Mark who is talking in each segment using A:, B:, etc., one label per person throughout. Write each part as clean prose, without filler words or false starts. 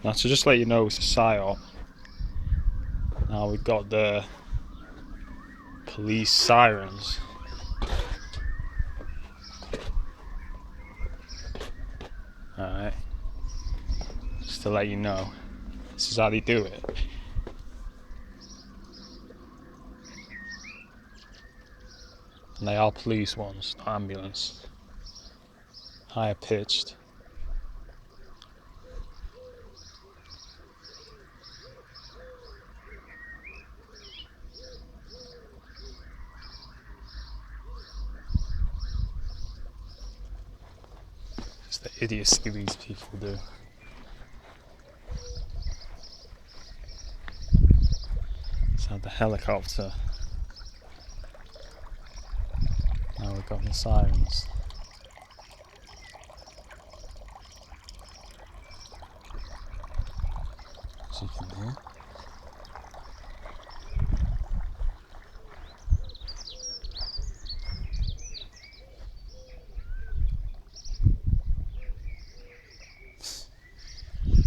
A: Now to just let you know, it's a psyop. Now we've got the police sirens. Alright. Just to let you know, this is how they do it. And they are police ones, not ambulance. Higher pitched. It's the idiocy these people do. So the helicopter. Now we've got the sirens. As you can hear.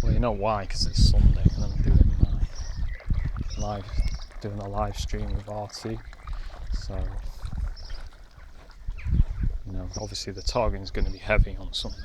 A: Well, you know why? Because it's Sunday and I'm doing a live stream with RT. So, you know, obviously the targeting is going to be heavy on Sunday.